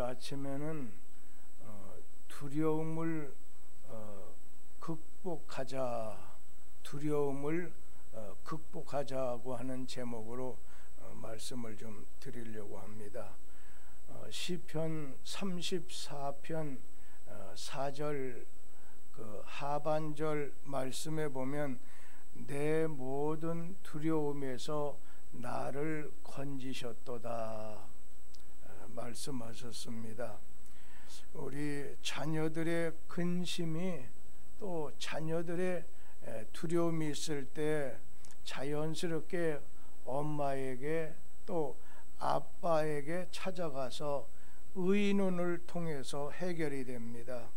아침에는 두려움을 두려움을 극복하자고 하는 제목으로 말씀을 좀 드리려고 합니다. 시편 34편 4절 그 하반절 말씀에 보면 내 모든 두려움에서 나를 건지셨도다 말씀하셨습니다. 우리 자녀들의 근심이 또 자녀들의 두려움이 있을 때 자연스럽게 엄마에게 또 아빠에게 찾아가서 의논을 통해서 해결이 됩니다.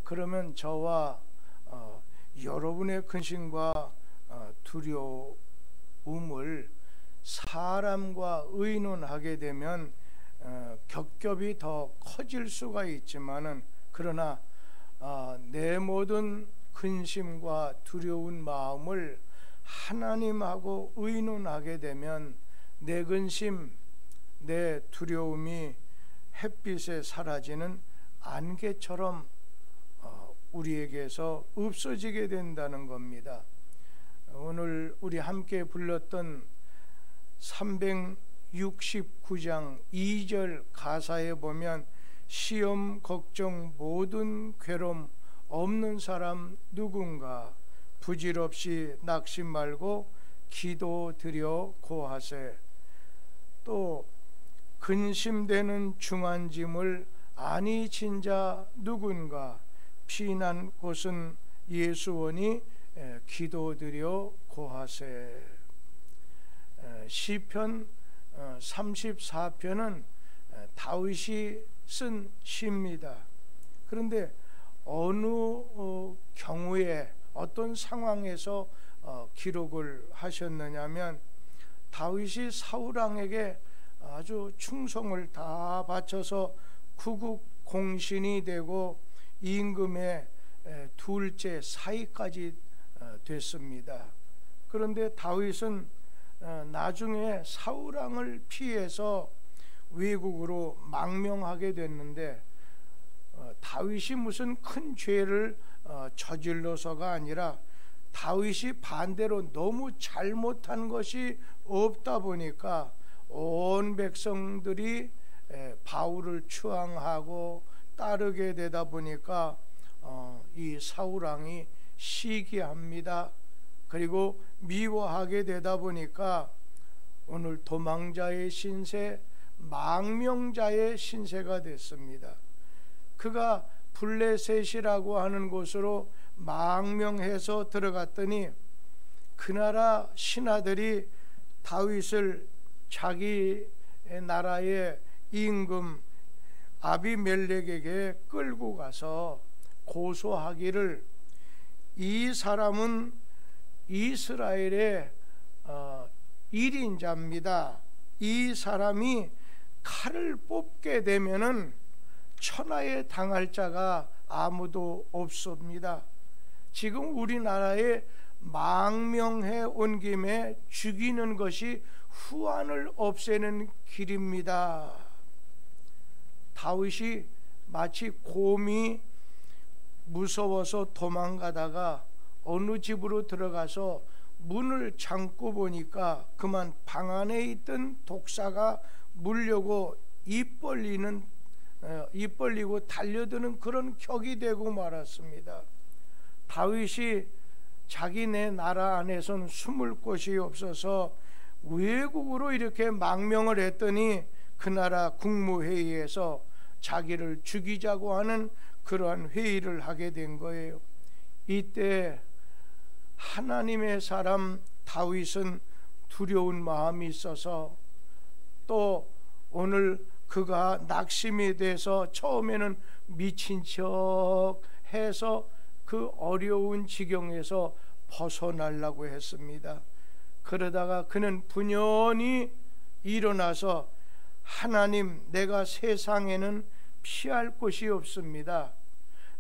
그러면 저와 여러분의 근심과 두려움을 사람과 의논하게 되면 겹겹이 더 커질 수가 있지만은 그러나 내 모든 근심과 두려운 마음을 하나님하고 의논하게 되면 내 근심, 내 두려움이 햇빛에 사라지는 안개처럼 우리에게서 없어지게 된다는 겁니다. 오늘 우리 함께 불렀던 369장 2절 가사에 보면 시험, 걱정, 모든 괴로움 없는 사람 누군가 부질없이 낙심 말고 기도드려 고하세. 또 근심되는 중한 짐을 아니 진 자 누군가 피난 곳은 예수오니 기도드려 고하세. 시편 34편은 다윗이 쓴 시입니다. 그런데 어느 경우에 어떤 상황에서 기록을 하셨느냐면 다윗이 사울왕에게 아주 충성을 다 바쳐서 구국공신이 되고 임금의 둘째 사위까지 됐습니다. 그런데 다윗은 나중에 사울왕을 피해서 외국으로 망명하게 됐는데 다윗이 무슨 큰 죄를 저질러서가 아니라 다윗이 반대로 너무 잘못한 것이 없다 보니까 온 백성들이 바울을 추앙하고 따르게 되다 보니까 이 사울왕이 시기합니다. 그리고 미워하게 되다 보니까 오늘 도망자의 신세, 망명자의 신세가 됐습니다. 그가 블레셋이라고 하는 곳으로 망명해서 들어갔더니 그 나라 신하들이 다윗을 자기 나라의 임금 아비멜렉에게 끌고 가서 고소하기를 이 사람은 이스라엘의 1인자입니다. 이 사람이 칼을 뽑게 되면은 천하에 당할 자가 아무도 없습니다. 지금 우리나라에 망명해 온 김에 죽이는 것이 후환을 없애는 길입니다. 다윗이 마치 곰이 무서워서 도망가다가 어느 집으로 들어가서 문을 잠고 보니까 그만 방 안에 있던 독사가 물려고 입 벌리고 달려드는 그런 격이 되고 말았습니다. 다윗이 자기네 나라 안에선 숨을 곳이 없어서 외국으로 이렇게 망명을 했더니 그 나라 국무회의에서 자기를 죽이자고 하는 그러한 회의를 하게 된 거예요. 이때 하나님의 사람 다윗은 두려운 마음이 있어서 또 오늘 그가 낙심이 돼서 처음에는 미친 척 해서 그 어려운 지경에서 벗어나려고 했습니다. 그러다가 그는 분연히 일어나서 하나님, 내가 세상에는 피할 곳이 없습니다.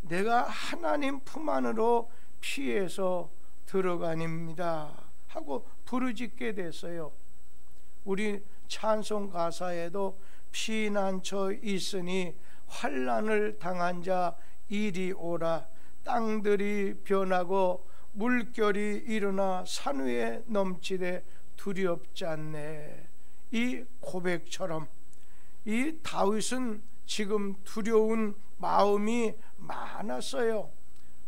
내가 하나님 품 안으로 피해서 들어가닙니다 하고 부르짖게 됐어요. 우리 찬송 가사에도 피난처 있으니 환난을 당한 자 이리 오라. 땅들이 변하고 물결이 일어나 산 위에 넘치되 두렵지 않네. 이 고백처럼 이 다윗은 지금 두려운 마음이 많았어요.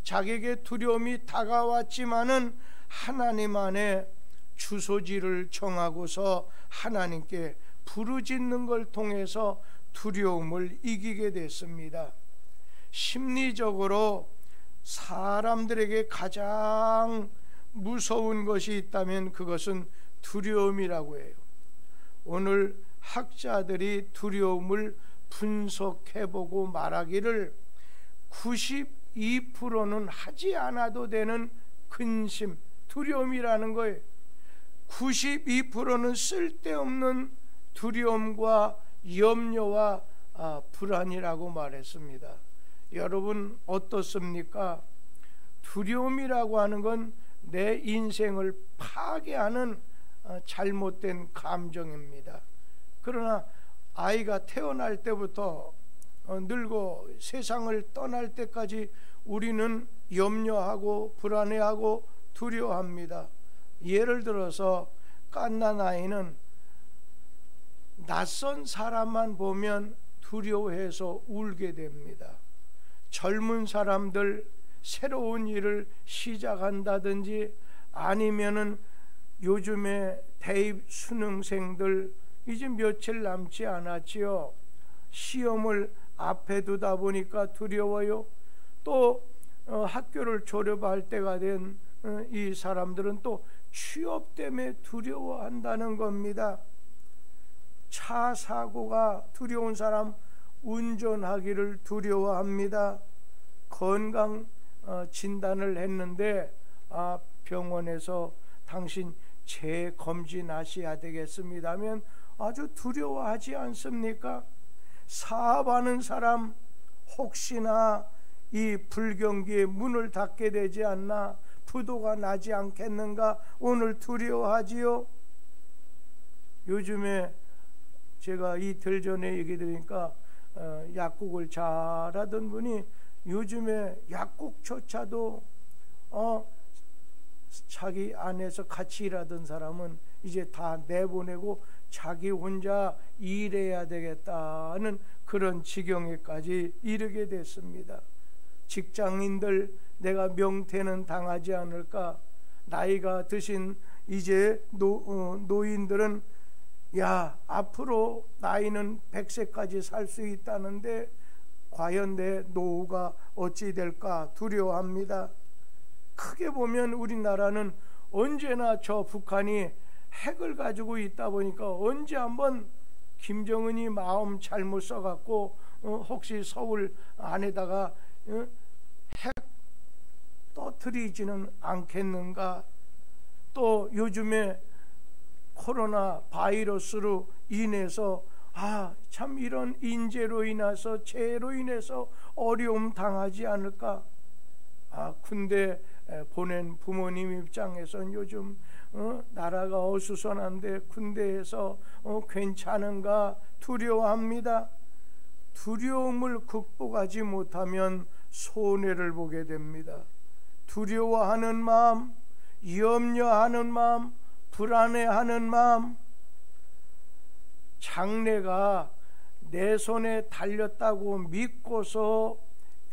자기에게 두려움이 다가왔지만은 하나님 안에 주소지를 정하고서 하나님께 부르짖는 걸 통해서 두려움을 이기게 됐습니다. 심리적으로 사람들에게 가장 무서운 것이 있다면 그것은 두려움이라고 해요. 오늘 학자들이 두려움을 분석해보고 말하기를 92%는 하지 않아도 되는 근심, 두려움이라는 거예요. 92%는 쓸데없는 두려움과 염려와 불안이라고 말했습니다. 여러분 어떻습니까? 두려움이라고 하는 건 내 인생을 파괴하는 잘못된 감정입니다. 그러나 아이가 태어날 때부터 늙어 세상을 떠날 때까지 우리는 염려하고 불안해하고 두려워합니다. 예를 들어서 갓난 아이는 낯선 사람만 보면 두려워해서 울게 됩니다. 젊은 사람들 새로운 일을 시작한다든지 아니면은 요즘에 대입 수능생들 이제 며칠 남지 않았지요. 시험을 앞에 두다 보니까 두려워요. 또 학교를 졸업할 때가 된 이 사람들은 또 취업 때문에 두려워한다는 겁니다. 차 사고가 두려운 사람 운전하기를 두려워합니다. 건강 진단을 했는데 병원에서 당신 재검진하셔야 되겠습니다 하면 아주 두려워하지 않습니까? 사업하는 사람 혹시나 이 불경기에 문을 닫게 되지 않나, 부도가 나지 않겠는가 오늘 두려워하지요. 요즘에 제가 이틀 전에 얘기 드리니까 약국을 잘하던 분이 요즘에 약국조차도 자기 안에서 같이 일하던 사람은 이제 다 내보내고 자기 혼자 일해야 되겠다는 그런 지경에까지 이르게 됐습니다. 직장인들 내가 명태는 당하지 않을까? 나이가 드신 이제 노인들은 야 앞으로 나이는 100세까지 살 수 있다는데 과연 내 노후가 어찌 될까 두려워합니다. 크게 보면 우리나라는 언제나 저 북한이 핵을 가지고 있다 보니까 언제 한번 김정은이 마음 잘못 써갖고 혹시 서울 안에다가 핵 떠들이지는 않겠는가. 또 요즘에 코로나 바이러스로 인해서 참 이런 인재로 인해서 재해로 인해서 어려움 당하지 않을까. 군대 보낸 부모님 입장에서는 요즘 나라가 어수선한데 군대에서 괜찮은가 두려워합니다. 두려움을 극복하지 못하면 손해를 보게 됩니다. 두려워하는 마음, 염려하는 마음, 불안해하는 마음, 장래가 내 손에 달렸다고 믿고서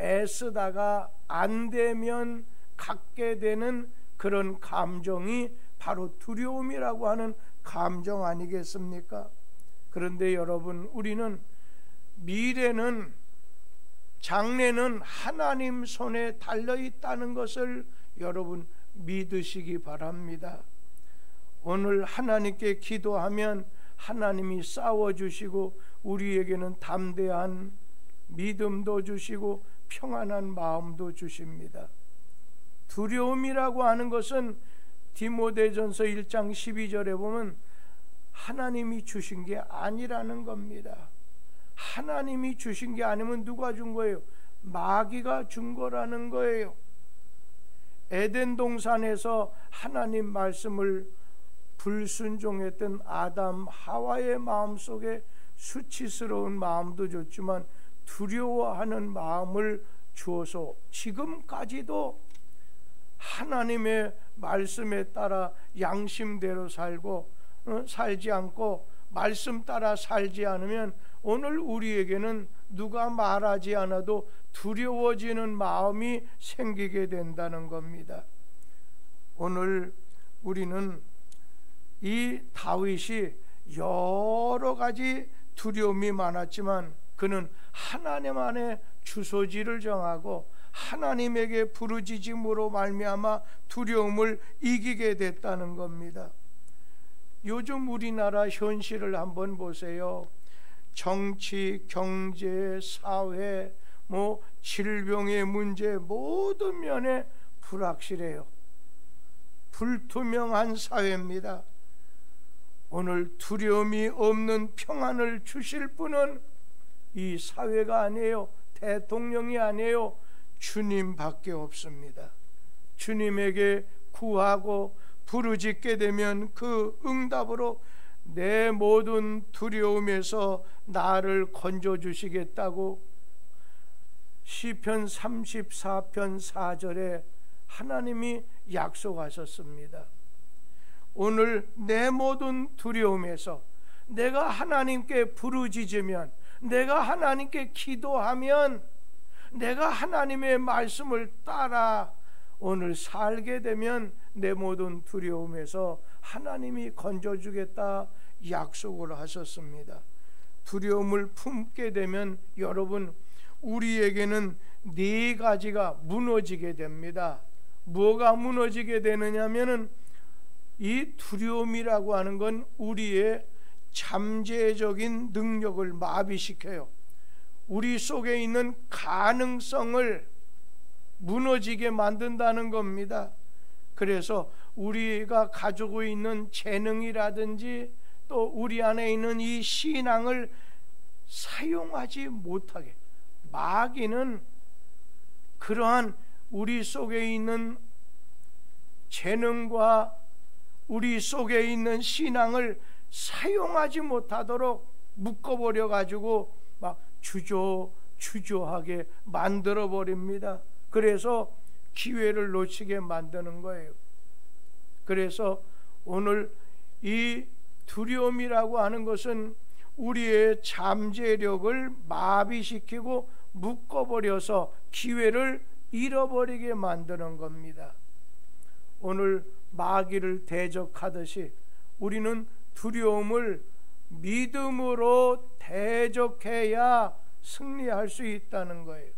애쓰다가 안 되면 갖게 되는 그런 감정이 바로 두려움이라고 하는 감정 아니겠습니까? 그런데 여러분, 우리는 미래는, 장래는 하나님 손에 달려있다는 것을 여러분 믿으시기 바랍니다. 오늘 하나님께 기도하면 하나님이 싸워주시고 우리에게는 담대한 믿음도 주시고 평안한 마음도 주십니다. 두려움이라고 하는 것은 디모데전서 1장 12절에 보면 하나님이 주신 게 아니라는 겁니다. 하나님이 주신 게 아니면 누가 준 거예요? 마귀가 준 거라는 거예요. 에덴 동산에서 하나님 말씀을 불순종했던 아담 하와의 마음속에 수치스러운 마음도 줬지만 두려워하는 마음을 주어서 지금까지도 하나님의 말씀에 따라 양심대로 살지 않고 말씀 따라 살지 않으면 오늘 우리에게는 누가 말하지 않아도 두려워지는 마음이 생기게 된다는 겁니다. 오늘 우리는 이 다윗이 여러 가지 두려움이 많았지만 그는 하나님 안에 주소지를 정하고 하나님에게 부르짖음으로 말미암아 두려움을 이기게 됐다는 겁니다. 요즘 우리나라 현실을 한번 보세요. 정치, 경제, 사회, 질병의 문제 모든 면에 불확실해요. 불투명한 사회입니다. 오늘 두려움이 없는 평안을 주실 분은 이 사회가 아니에요. 대통령이 아니에요. 주님밖에 없습니다. 주님에게 구하고 부르짖게 되면 그 응답으로 내 모든 두려움에서 나를 건져주시겠다고 시편 34편 4절에 하나님이 약속하셨습니다. 오늘 내 모든 두려움에서 내가 하나님께 부르짖으면, 내가 하나님께 기도하면, 내가 하나님의 말씀을 따라 오늘 살게 되면 내 모든 두려움에서 하나님이 건져주겠다 약속을 하셨습니다. 두려움을 품게 되면 여러분, 우리에게는 네 가지가 무너지게 됩니다. 뭐가 무너지게 되느냐면은 이 두려움이라고 하는 건 우리의 잠재적인 능력을 마비시켜요. 우리 속에 있는 가능성을 무너지게 만든다는 겁니다. 그래서 우리가 가지고 있는 재능이라든지 또 우리 안에 있는 이 신앙을 사용하지 못하게, 마귀는 그러한 우리 속에 있는 재능과 우리 속에 있는 신앙을 사용하지 못하도록 묶어버려 가지고 막 주저하게 만들어 버립니다. 그래서 기회를 놓치게 만드는 거예요. 그래서 오늘 이 두려움이라고 하는 것은 우리의 잠재력을 마비시키고 묶어버려서 기회를 잃어버리게 만드는 겁니다. 오늘 마귀를 대적하듯이 우리는 두려움을 믿음으로 대적해야 승리할 수 있다는 거예요.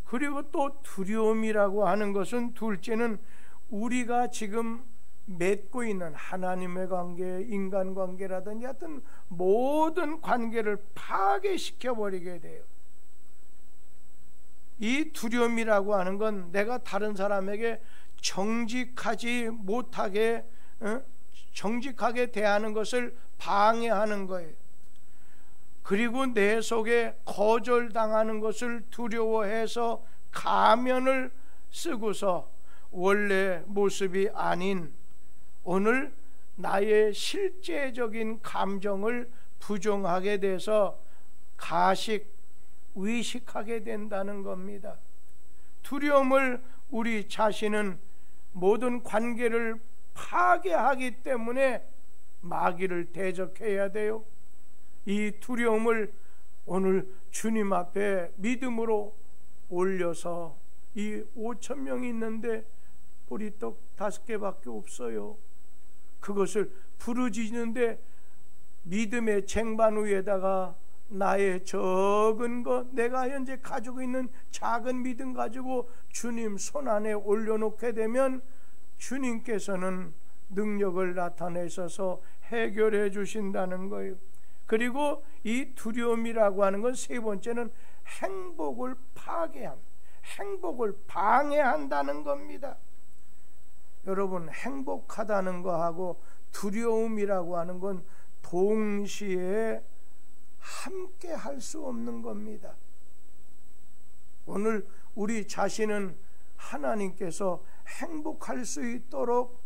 그리고 또 두려움이라고 하는 것은 둘째는 우리가 지금 맺고 있는 하나님의 관계, 인간관계라든지 하여튼 모든 관계를 파괴시켜버리게 돼요. 이 두려움이라고 하는 건 내가 다른 사람에게 정직하지 못하게 정직하게 대하는 것을 방해하는 거예요. 그리고 내 속에 거절당하는 것을 두려워해서 가면을 쓰고서 원래 모습이 아닌 오늘 나의 실제적인 감정을 부정하게 돼서 의식하게 된다는 겁니다. 두려움을 우리 자신은 모든 관계를 파괴하기 때문에 마귀를 대적해야 돼요. 이 두려움을 오늘 주님 앞에 믿음으로 올려서 이 5,000명이 있는데 보리떡 5개밖에 없어요. 그것을 부르짖는데 믿음의 쟁반 위에다가 나의 적은 것, 내가 현재 가지고 있는 작은 믿음 가지고 주님 손 안에 올려놓게 되면 주님께서는 능력을 나타내셔서 해결해 주신다는 거예요. 그리고 이 두려움이라고 하는 건 세 번째는 행복을 행복을 방해한다는 겁니다. 여러분, 행복하다는 거하고 두려움이라고 하는 건 동시에 함께 할 수 없는 겁니다. 오늘 우리 자신은 하나님께서 행복할 수 있도록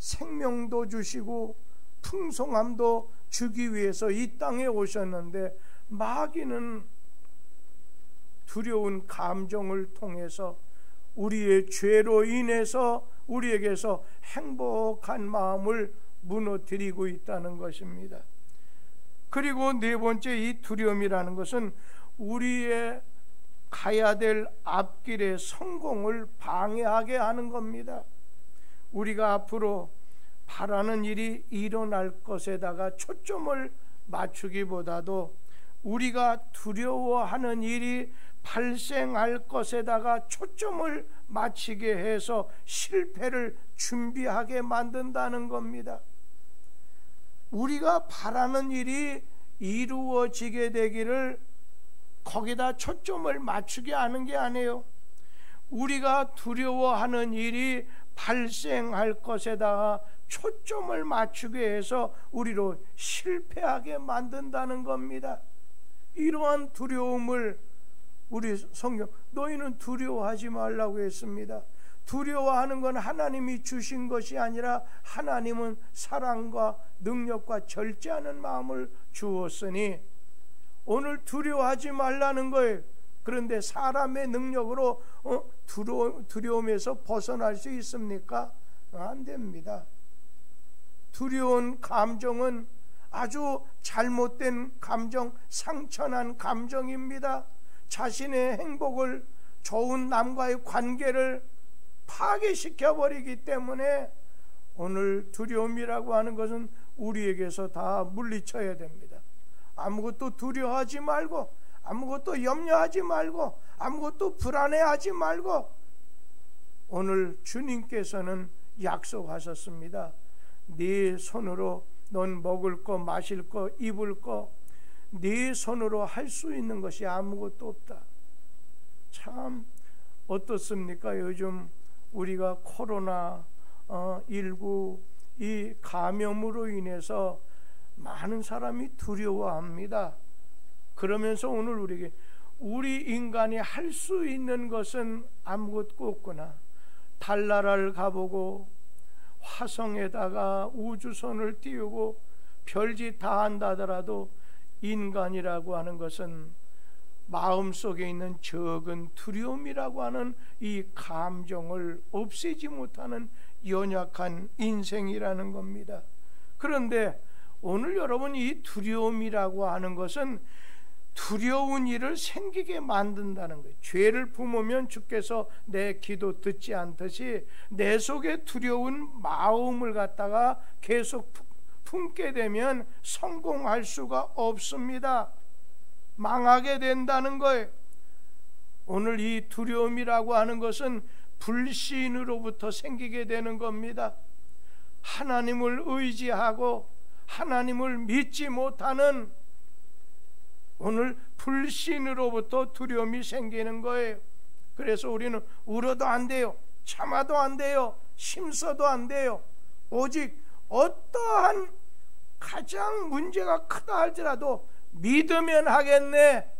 생명도 주시고 풍성함도 주기 위해서 이 땅에 오셨는데, 마귀는 두려운 감정을 통해서 우리의 죄로 인해서 우리에게서 행복한 마음을 무너뜨리고 있다는 것입니다. 그리고 네 번째, 이 두려움이라는 것은 우리의 가야 될 앞길의 성공을 방해하게 하는 겁니다. 우리가 앞으로 바라는 일이 일어날 것에다가 초점을 맞추기보다도 우리가 두려워하는 일이 발생할 것에다가 초점을 맞추게 해서 실패를 준비하게 만든다는 겁니다. 우리가 바라는 일이 이루어지게 되기를 거기다 초점을 맞추게 하는 게 아니에요. 우리가 두려워하는 일이 발생할 것에다가 초점을 맞추게 해서 우리로 실패하게 만든다는 겁니다. 이러한 두려움을 우리 성경, 너희는 두려워하지 말라고 했습니다. 두려워하는 건 하나님이 주신 것이 아니라 하나님은 사랑과 능력과 절제하는 마음을 주었으니 오늘 두려워하지 말라는 거예요. 그런데 사람의 능력으로 두려움에서 벗어날 수 있습니까? 안 됩니다. 두려운 감정은 아주 잘못된 감정, 상처난 감정입니다. 자신의 행복을, 좋은 남과의 관계를 파괴시켜버리기 때문에 오늘 두려움이라고 하는 것은 우리에게서 다 물리쳐야 됩니다. 아무것도 두려워하지 말고, 아무것도 염려하지 말고, 아무것도 불안해하지 말고, 오늘 주님께서는 약속하셨습니다. 네 손으로 넌 먹을 거, 마실 거, 입을 거, 네 손으로 할 수 있는 것이 아무것도 없다. 참 어떻습니까? 요즘 우리가 코로나19 이 감염으로 인해서 많은 사람이 두려워합니다. 그러면서 오늘 우리에게 우리 인간이 할 수 있는 것은 아무것도 없구나. 달나라를 가보고 화성에다가 우주선을 띄우고 별짓 다 한다더라도 인간이라고 하는 것은 마음속에 있는 적은 두려움이라고 하는 이 감정을 없애지 못하는 연약한 인생이라는 겁니다. 그런데 오늘 여러분, 이 두려움이라고 하는 것은 두려운 일을 생기게 만든다는 거예요. 죄를 품으면 주께서 내 기도 듣지 않듯이 내 속에 두려운 마음을 갖다가 계속 품게 되면 성공할 수가 없습니다. 망하게 된다는 거예요. 오늘 이 두려움이라고 하는 것은 불신으로부터 생기게 되는 겁니다. 하나님을 의지하고 하나님을 믿지 못하는 오늘 불신으로부터 두려움이 생기는 거예요. 그래서 우리는 울어도 안 돼요, 참아도 안 돼요, 힘써도 안 돼요. 오직 어떠한 가장 문제가 크다 할지라도 믿으면 하겠네.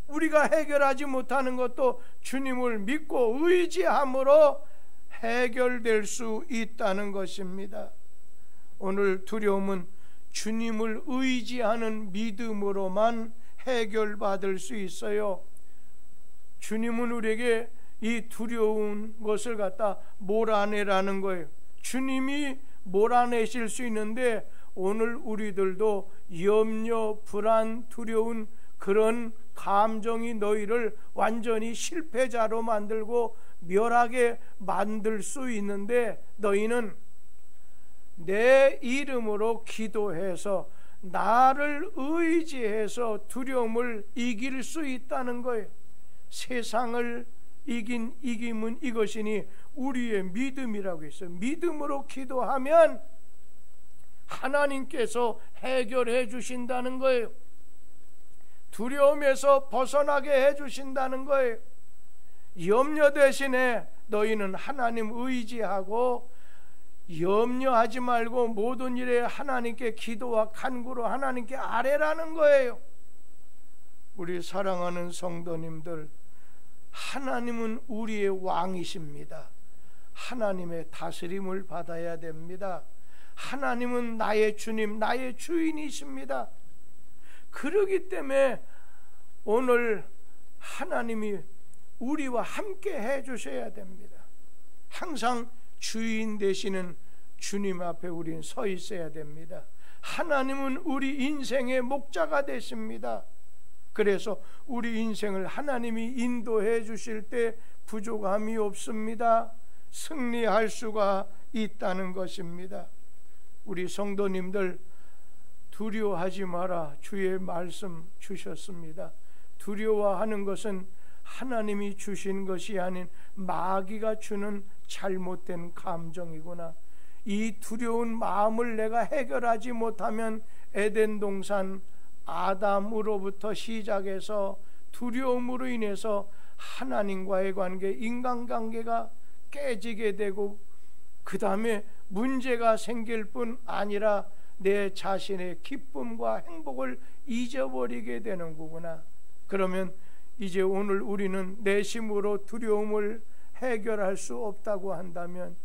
우리가 해결하지 못하는 것도 주님을 믿고 의지함으로 해결될 수 있다는 것입니다. 오늘 두려움은 주님을 의지하는 믿음으로만 해결받을 수 있어요. 주님은 우리에게 이 두려운 것을 갖다 몰아내라는 거예요. 주님이 몰아내실 수 있는데 오늘 우리들도 염려, 불안, 두려운 그런 감정이 너희를 완전히 실패자로 만들고 멸하게 만들 수 있는데, 너희는 내 이름으로 기도해서 나를 의지해서 두려움을 이길 수 있다는 거예요. 세상을 이긴 이김은 이것이니 우리의 믿음이라고 했어요. 믿음으로 기도하면 하나님께서 해결해 주신다는 거예요. 두려움에서 벗어나게 해주신다는 거예요. 염려 대신에 너희는 하나님 의지하고 염려하지 말고 모든 일에 하나님께 기도와 간구로 하나님께 아뢰라는 거예요. 우리 사랑하는 성도님들, 하나님은 우리의 왕이십니다. 하나님의 다스림을 받아야 됩니다. 하나님은 나의 주님, 나의 주인이십니다. 그러기 때문에 오늘 하나님이 우리와 함께 해 주셔야 됩니다. 항상 주인 되시는 주님 앞에 우리는 서 있어야 됩니다. 하나님은 우리 인생의 목자가 되십니다. 그래서 우리 인생을 하나님이 인도해 주실 때 부족함이 없습니다. 승리할 수가 있다는 것입니다. 우리 성도님들, 두려워하지 마라 주의 말씀 주셨습니다. 두려워하는 것은 하나님이 주신 것이 아닌 마귀가 주는 잘못된 감정이구나. 이 두려운 마음을 내가 해결하지 못하면 에덴 동산 아담으로부터 시작해서 두려움으로 인해서 하나님과의 관계, 인간관계가 깨지게 되고 그 다음에 문제가 생길 뿐 아니라 내 자신의 기쁨과 행복을 잊어버리게 되는 거구나. 그러면 이제 오늘 우리는 내심으로 두려움을 해결할 수 없다고 한다면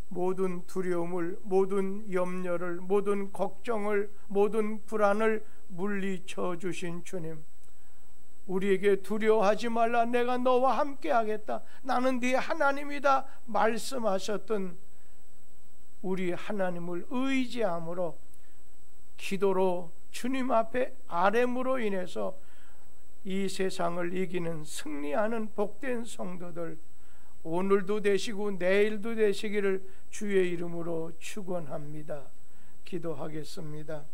모든 두려움을, 모든 염려를, 모든 걱정을, 모든 불안을 물리쳐 주신 주님, 우리에게 두려워하지 말라, 내가 너와 함께 하겠다, 나는 네 하나님이다 말씀하셨던 우리 하나님을 의지함으로, 기도로, 주님 앞에 아뢰므로 인해서 이 세상을 이기는 승리하는 복된 성도들 오늘도 되시고 내일도 되시기를 주의 이름으로 축원합니다. 기도하겠습니다.